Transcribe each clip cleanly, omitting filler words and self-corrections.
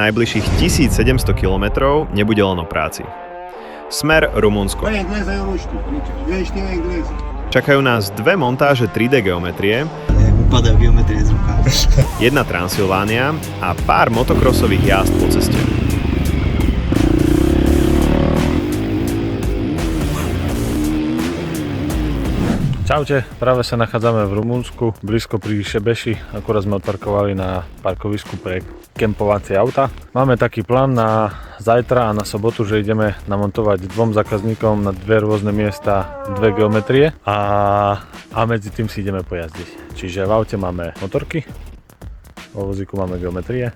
Najbližších 1700 km nebude len o práci. Smer Rumunsko. Čakajú nás dve montáže 3D geometrie, jedna Transylvánia a pár motokrosových jazd po ceste. Čaute, práve sa nachádzame v Rumunsku, blízko pri Sebeši, akurát sme odparkovali na parkovisku pre kempovacie auta. Máme taký plán na zajtra a na sobotu, že ideme namontovať dvom zákazníkom na dve rôzne miesta dve geometrie a medzi tým si ideme pojazdiť. Čiže v aute máme motorky, vo vozíku máme geometrie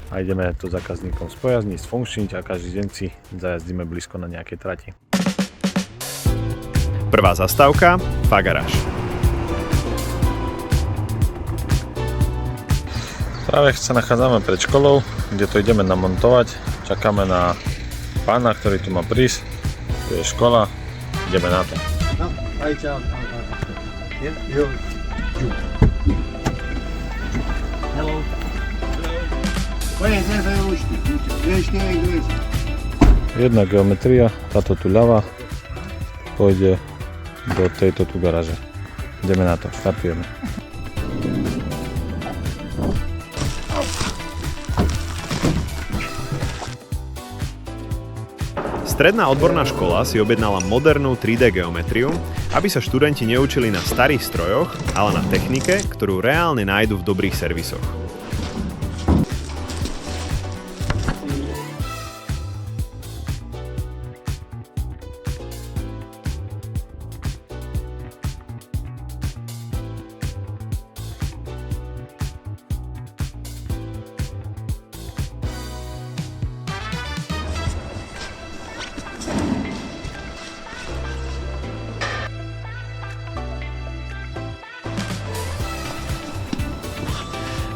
a ideme to zákazníkom spojazniť, sfunkčniť a každý deň si zajazdíme blízko na nejakej trati. Prvá zastávka, Fagaráš. Práve sa nachádzame pred školou, kde to ideme namontovať. Čakáme na pána, ktorý tu má prísť. Tu je škola, ideme na to. No, aj čau. Hello. Jedna geometria, táto tu ľava, pôjde do tejto tu garáže. Ideme na to, štartujeme. Stredná odborná škola si objednala modernú 3D geometriu, aby sa študenti neučili na starých strojoch, ale na technike, ktorú reálne nájdu v dobrých servisoch.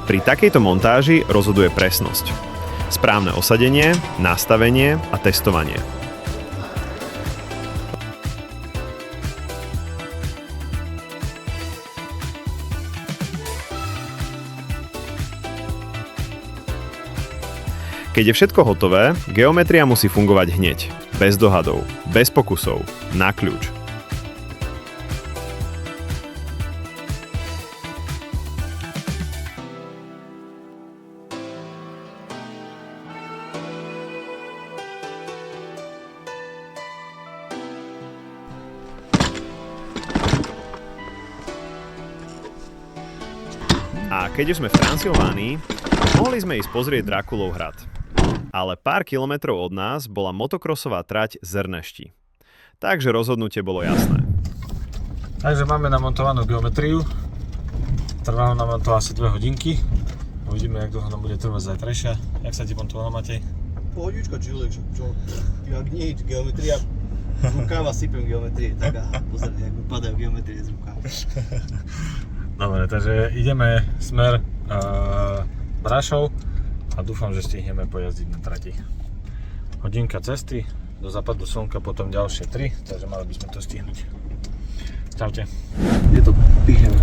Pri takejto montáži rozhoduje presnosť. Správne osadenie, nastavenie a testovanie. Keď je všetko hotové, geometria musí fungovať hneď, bez dohadov, bez pokusov, na kľúč. A keď už sme v Transylvánii, mohli sme ísť pozrieť Drakulov hrad. Ale pár kilometrov od nás bola motokrosová trať z Ernešti. Takže rozhodnutie bolo jasné. Takže máme namontovanú geometriu. Trvalo nám to asi 2 hodinky. Uvidíme, jak dlho nám bude trvať zajtrajšia. Jak sa ti montovalo, Matej? Pohodička, Čilek, čo? Jak nič, geometria. Z rukáva sypem geometrie, tak aha, pozor, jak mi padajú geometrie z rukáva. Dobre, takže ideme smer Brašov a dúfam, že stihneme pojazdiť na trati. Hodinka cesty, do západu slnka, potom ďalšie 3, takže mali by sme to stihnúť. Čaute. Je to pichem.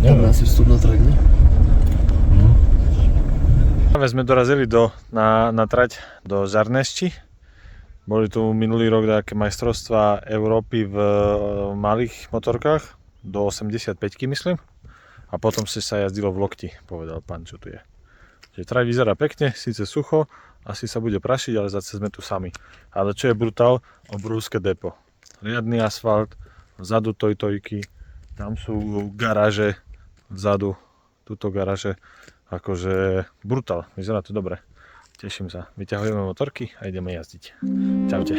Tam asi vstup na trať, ne? Práve sme dorazili na trať do Žarnešti. Boli tu minulý rok nejaké majstrovstvá Európy v malých motorkách. Do 85-ky myslím. A potom si sa jazdilo v lokti, povedal pán, čo tu je. Čiže trať vyzerá pekne, síce sucho, asi sa bude prašiť, ale zase sme tu sami. Ale čo je brutál, obrovské depo. Riadny asfalt, vzadu tojtojky, tam sú garáže, vzadu, tuto garáže. Akože brutál, vyzerá to dobre. Teším sa. Vyťahujeme motorky a ideme jazdiť. Čaute.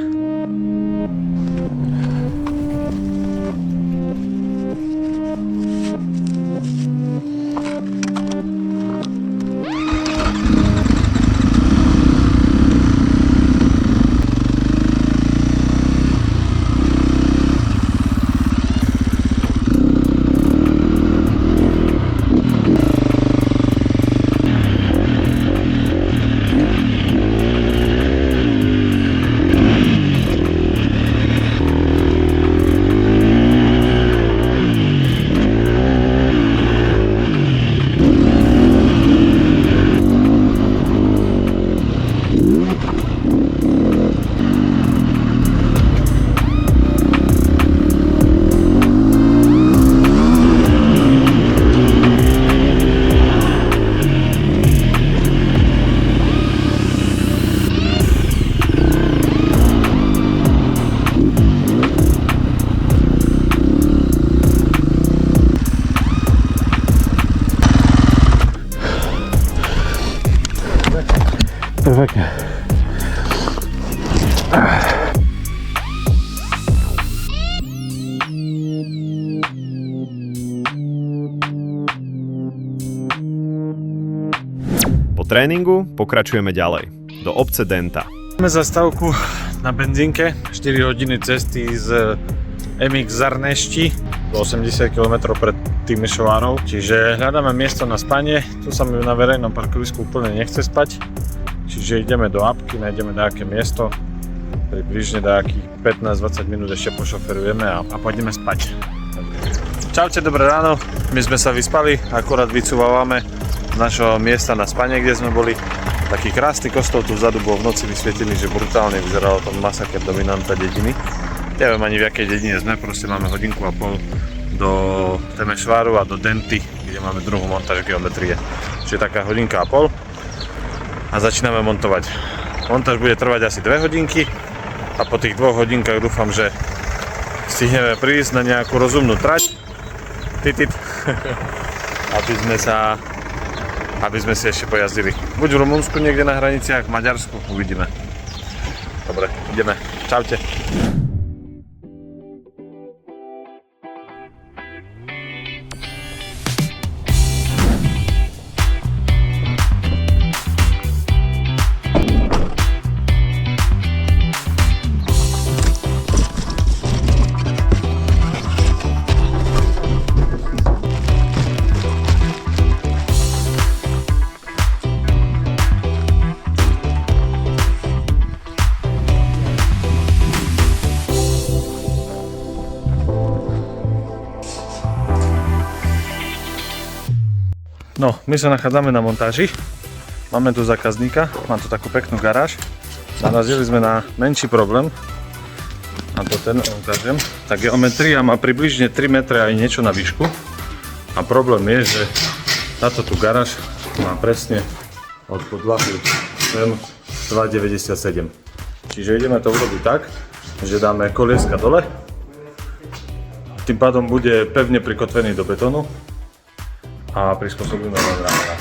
Perfektne. Po tréningu pokračujeme ďalej, do obce Denta. Máme zastávku na benzínke, 4 hodiny cesty z MX Zrnešti do 80 km pred Timišoárou, čiže hľadáme miesto na spanie. Tu sa mi na verejnom parkovisku úplne nechce spať, čiže ideme do apky, nájdeme nejaké miesto, približne nejakých 15-20 minút ešte pošoferujeme a pôjdeme spať. Čaute, dobré ráno, my sme sa vyspali, akorát vycúvávame z našho miesta na spanie, kde sme boli. Taký krásny kostol tu vzadu bol v noci vysvietený, že brutálne vyzeralo to masaker dominanta dediny. Neviem ani v jakej dedine sme, proste máme hodinku a pol do Temešváru a do Denty, kde máme druhú montáž geometrie. Čiže taká hodinka a pol a začíname montovať. Montáž bude trvať asi 2 hodinky a po tých 2 hodinkách dúfam, že stihneme prísť na nejakú rozumnú trať. aby sme si ešte pojazdili. Buď v Rumunsku, niekde na hraniciach, v Maďarsku, uvidíme. Dobre, ideme. Čaute. No, my sa nachádzame na montáži. Máme tu zákazníka, mám tu takú peknú garáž. Narazili sme na menší problém. A to ten ukážem. Tá geometria má približne 3 metre aj niečo na výšku. A problém je, že táto tu garáž má presne od podlahy sem 2,97. Čiže ideme to urobiť tak, že dáme kolieska dole. Tým pádom bude pevne prikotvený do betónu. A prispôsobíme len ramena.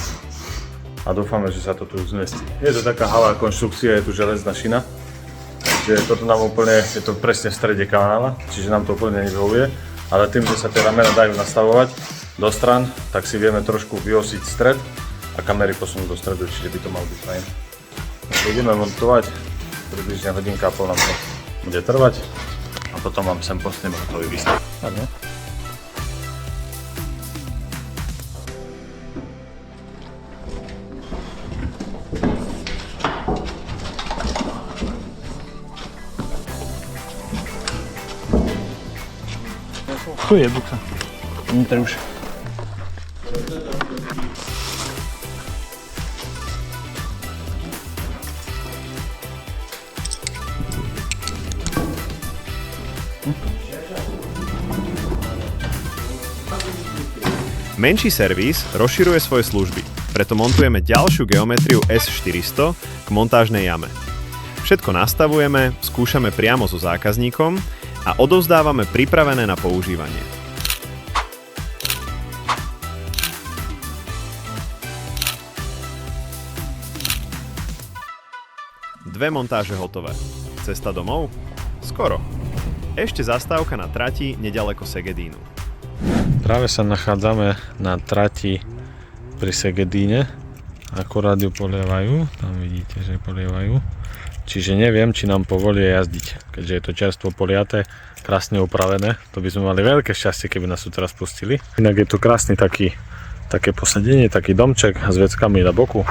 A dúfame, že sa to tu zmestí. Je to taká halá konštrukcia, je tu železná šina. Takže toto nám úplne, je to presne v strede kanála, čiže nám to úplne nevyhovuje. Ale tým, že sa tie ramena dajú nastavovať do stran, tak si vieme trošku vyosiť stred a kamery posunúť do stredu, čiže by to malo byť fajn. Budeme montovať, približne hodinka a pol nám to bude trvať a potom vám sem poslím hotový výstav. Chuj, buka. Vnitř už. Menší servis rozširuje svoje služby, preto montujeme ďalšiu geometriu S400 k montážnej jame. Všetko nastavujeme, skúšame priamo so zákazníkom a odovzdávame pripravené na používanie. Dve montáže hotové. Cesta domov? Skoro. Ešte zastávka na trati nedaleko Segedínu. Práve sa nachádzame na trati pri Segedíne. Akorát ju polievajú. Tam vidíte, že polievajú. Čiže neviem, či nám povolia jazdiť, keďže je to čerstvo poliaté, krásne upravené. To by sme mali veľké šťastie, keby nás tu teraz pustili. Inak je tu krásny také posadenie, taký domček s veckami na boku.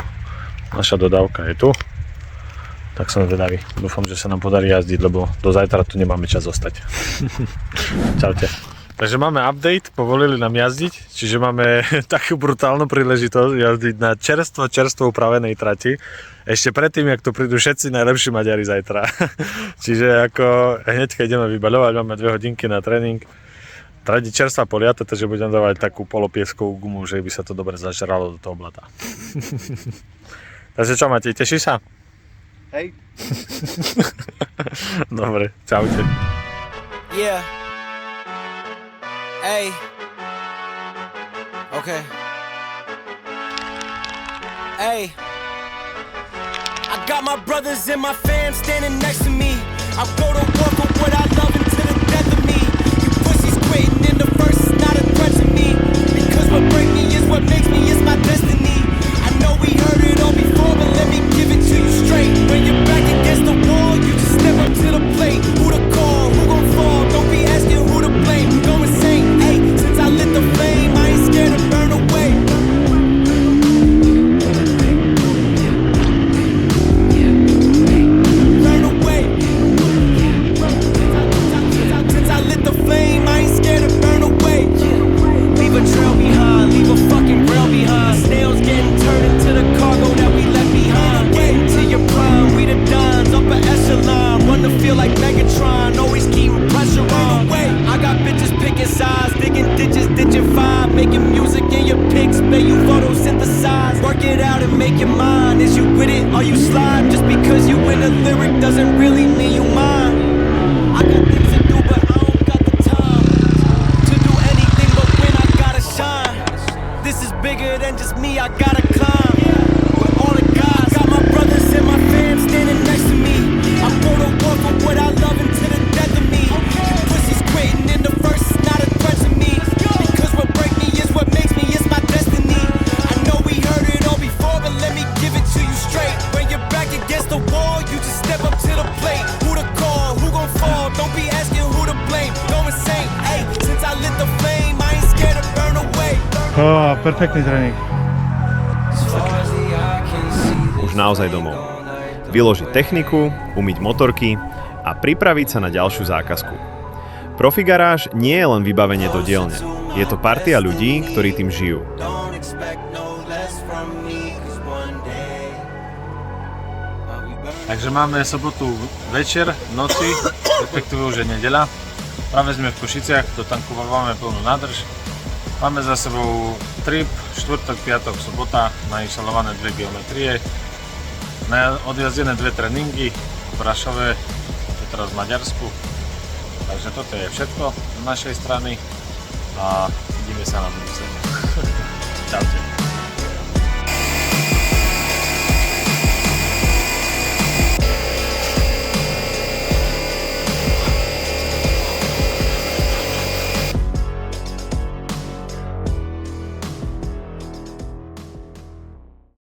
Naša dodávka je tu. Tak som zvedavý. Dúfam, že sa nám podarí jazdiť, lebo do zajtra tu nemáme čas zostať. Čaute. Takže máme update, povolili nám jazdiť, čiže máme takú brutálnu príležitosť jazdiť na čerstvo upravenej trati. Ešte predtým, jak tu prídu všetci najlepší Maďari zajtra. Čiže ako hneďka ideme vybaľovať, máme 2 hodinky na tréning. Trať čerstvá poliata, takže budem dávať takú polopieskovú gumu, že by sa to dobre zažralo do toho blata. Takže čo, Matej, teší sa? Hej. Dobre, čaute. Yeah. Hey. Okay. Hey. I got my brothers and my fam standing next to me. I'll go to war for what I love until the death of me. You pussies quitting in the first is not a threat to me. Because what breaks me is what makes me, it's my destiny. I know we heard it all before, but let me give it to you straight. When you're back against the wall, you just step up to the plate. Who to call, who gon' fall, don't be asking who to blame. Go insane, hey, since I lit the flame, I ain't scared to burn away. Burn away. Since I lit the flame, I ain't scared to burn away. Leave a trail behind, leave a fucking rail behind. Snails getting turned into the cargo that we left behind. Getting to your prime, we the dons, upper echelon. Run the field like Megatron, always keeping pressure on. I got bitches picking sides, digging ditches, ditching five. Making music in your pics, may you photosynthesize. Work it out and make it mine. Is you with it, are you slime? Just because you in a lyric doesn't really mean you mine. I got things to do, but I don't got the time to do anything but when I gotta shine. This is bigger than just me, I gotta climb. With all the guys, got my brothers and my fam standing next to me. I go to war for what I love until the death of me. You pussies quitting in the first is not a threat to me. Because what breaks me is what makes me, it's my destiny. I know we heard it all before, but let me give it to you straight. When you're back against the wall, you just step up to the plate. Who to call, who gon' fall, don't be asking who to blame. Go insane, hey, since I lit the flame, I ain't scared to burn away. Perfektný tréning. Už naozaj domov. Vyložiť techniku, umyť motorky a pripraviť sa na ďalšiu zákazku. Profi garáž nie je len vybavenie do dielne. Je to partia ľudí, ktorí tým žijú. Don't expect no less from me, 'cause one day I'll be burning. Takže máme sobotu večer, v noci, respektíve už je nedeľa. Práve sme v Košiciach, dotankovávame plnú nádrž. Máme za sebou trip, štvrtok, piatok, sobota, nainštalované 2 geometrie, odjazdené 2 tréningy v Brašove, teraz v Maďarsku. Takže toto je všetko z našej strany a vidíme sa na budúce. Čaute.